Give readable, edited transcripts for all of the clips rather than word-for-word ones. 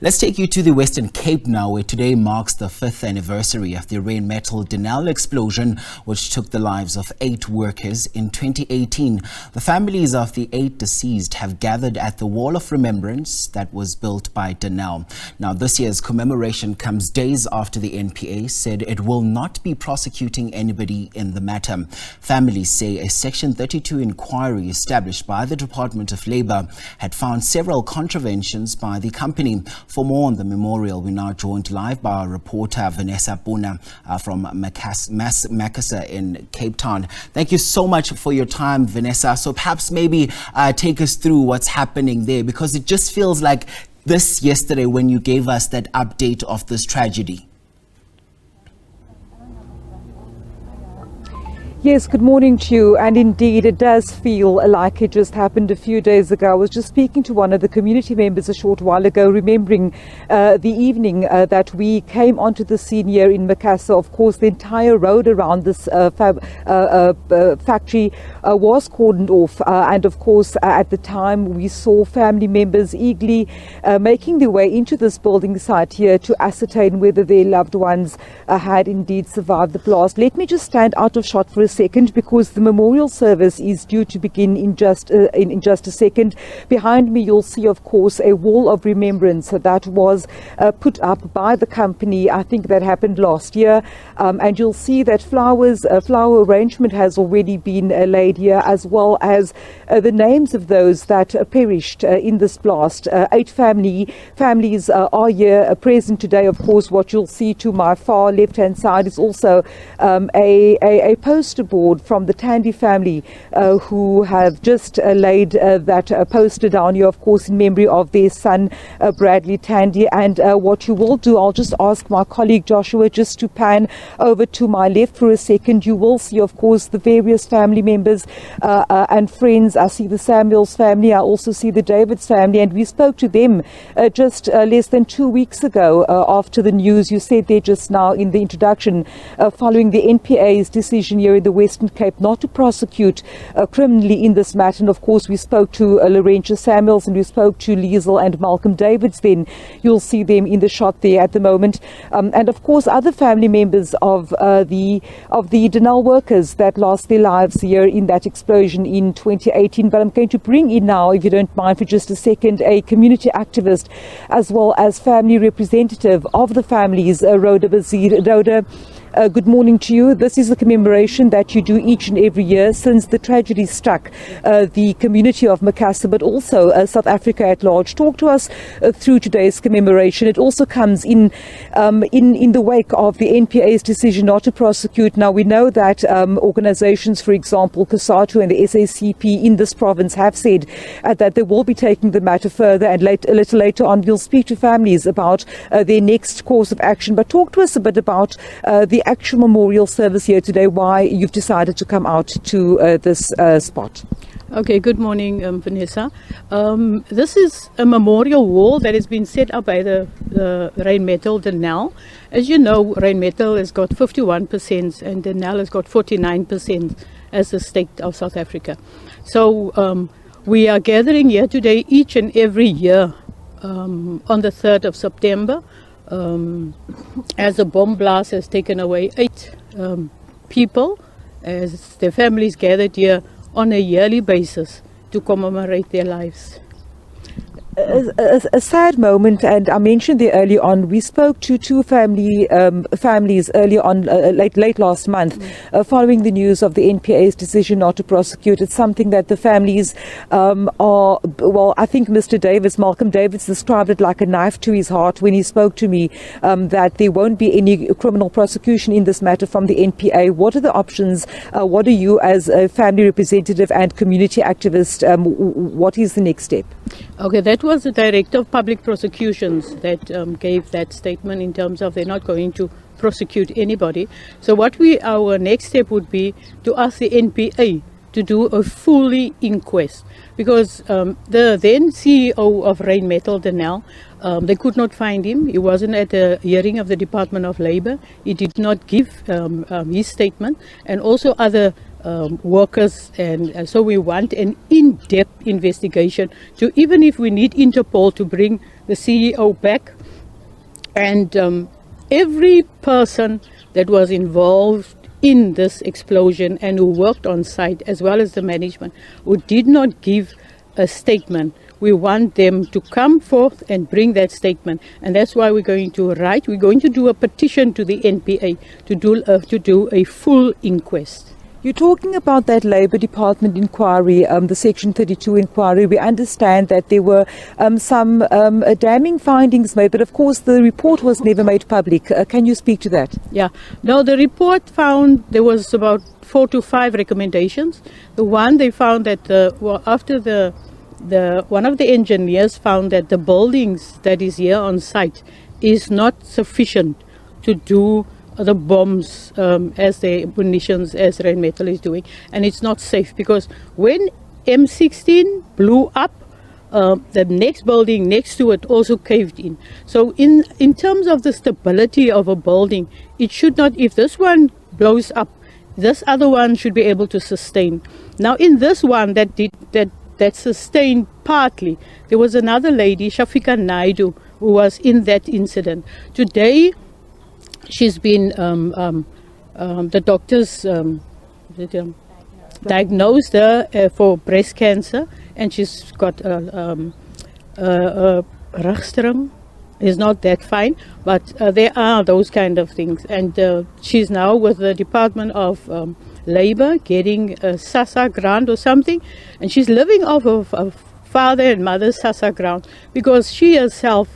Let's take you to the Western Cape now, where today marks the 5th anniversary of the Rheinmettal Denel explosion, which took the lives of 8 workers in 2018. The families of the 8 deceased have gathered at the Wall of Remembrance that was built by Denel. Now, this year's commemoration comes days after the NPA said it will not be prosecuting anybody in the matter. Families say a Section 32 inquiry established by the Department of Labour had found several contraventions by the company. For more on the memorial, we're now joined live by our reporter Vanessah Poonah from Macassar in Cape Town. Thank you so much for your time, Vanessah. So perhaps maybe take us through what's happening there, because it just feels like this yesterday when you gave us that update of this tragedy. Yes, good morning to you. And indeed, it does feel like it just happened a few days ago. I was just speaking to one of the community members a short while ago, remembering the evening that we came onto the scene here in Macassar. Of course, the entire road around this factory was cordoned off. And of course, at the time, we saw family members eagerly making their way into this building site here to ascertain whether their loved ones had indeed survived the blast. Let me just stand out of shot for a second, because the memorial service is due to begin in just a second. Behind me, you'll see, of course, a wall of remembrance that was put up by the company. I think that happened last year, and you'll see that flower arrangement has already been laid here, as well as the names of those that perished in this blast. 8 families are here present today. Of course, what you'll see to my far left-hand side is also a poster board from the Tandy family who have just laid that poster down here, of course, in memory of their son Bradley Tandy. And what you will do, I'll just ask my colleague Joshua just to pan over to my left for a second. You will see, of course, the various family members and friends. I see the Samuels family, I also see the Davids family, and we spoke to them just less than 2 weeks ago after the news. You said there just now in the introduction, following the NPA's decision here in the Western Cape not to prosecute criminally in this matter. And of course, we spoke to Laurentia Samuels and we spoke to Liesl and Malcolm Davids. Then you'll see them in the shot there at the moment. And of course, other family members of the Denel workers that lost their lives here in that explosion in 2018. But I'm going to bring in now, if you don't mind for just a second, a community activist as well as family representative of the families, Rhoda Bazir. Rhoda, good morning to you. This is a commemoration that you do each and every year since the tragedy struck the community of Macassar, but also South Africa at large. Talk to us through today's commemoration. It also comes in the wake of the NPA's decision not to prosecute. Now, we know that organizations, for example, COSATU and the SACP in this province have said that they will be taking the matter further, and a little later on we'll speak to families about their next course of action. But talk to us a bit about the actual memorial service here today, why you've decided to come out to this spot. Okay, good morning, Vanessa. This is a memorial wall that has been set up by the Rheinmettal Denel. As you know, Rheinmettal has got 51% and Denel has got 49% as the state of South Africa. So we are gathering here today each and every year on the 3rd of September. As a bomb blast has taken away 8 people, as their families gathered here on a yearly basis to commemorate their lives. A sad moment, and I mentioned there early on, we spoke to 2 families earlier on, late last month, following the news of the NPA's decision not to prosecute. It's something that the families I think Mr. Davis, Malcolm Davids, described it like a knife to his heart when he spoke to me, that there won't be any criminal prosecution in this matter from the NPA. What are the options? What are you, as a family representative and community activist, what is the next step? Okay, that was the Director of Public Prosecutions that gave that statement in terms of they're not going to prosecute anybody. So our next step would be to ask the NPA to do a fully inquest, because the then CEO of Rheinmettal Denel, they could not find him. He wasn't at a hearing of the Department of Labour. He did not give his statement, and also other workers, and so we want an in-depth investigation to, even if we need Interpol to bring the CEO back And every person that was involved in this explosion and who worked on site, as well as the management, who did not give a statement, we want them to come forth and bring that statement. And that's why we're going to write. We're going to do a petition to the NPA to do a full inquest. You're talking about that Labour Department inquiry, the Section 32 inquiry. We understand that there were some damning findings made, but of course the report was never made public. Can you speak to that? Yeah. No, the report found there was about 4 to 5 recommendations. The one they found that after one of the engineers found that the buildings that is here on site is not sufficient to do the bombs as the munitions as Rheinmettal is doing, and it's not safe because when M16 blew up, the next building next to it also caved in. So in terms of the stability of a building, it should not, if this one blows up, this other one should be able to sustain. Now in this one that sustained partly, there was another lady, Shafika Naidu, who was in that incident. Today she's been, the doctors diagnosed her for breast cancer, and she's got rugstring. Is not that fine, but there are those kind of things. And she's now with the Department of Labour getting a SASA grant or something, and she's living off of father and mother's SASA grant because she herself,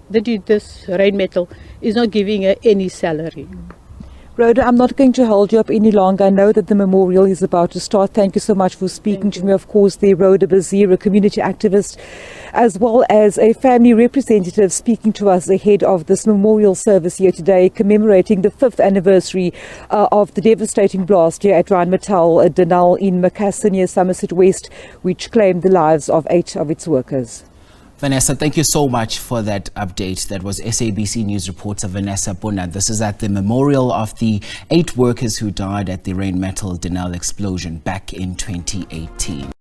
this Rheinmettal, is not giving her any salary. Rhoda, I'm not going to hold you up any longer. I know that the memorial is about to start. Thank you so much for speaking to me. Of course, the Rhoda Bazir, a community activist, as well as a family representative, speaking to us ahead of this memorial service here today, commemorating the 5th anniversary of the devastating blast here at Rheinmettal Denel in Macassar near Somerset West, which claimed the lives of 8 of its workers. Vanessah, thank you so much for that update. That was SABC News reporter Vanessah Poonah. This is at the memorial of the 8 workers who died at the Rheinmettal Denel explosion back in 2018.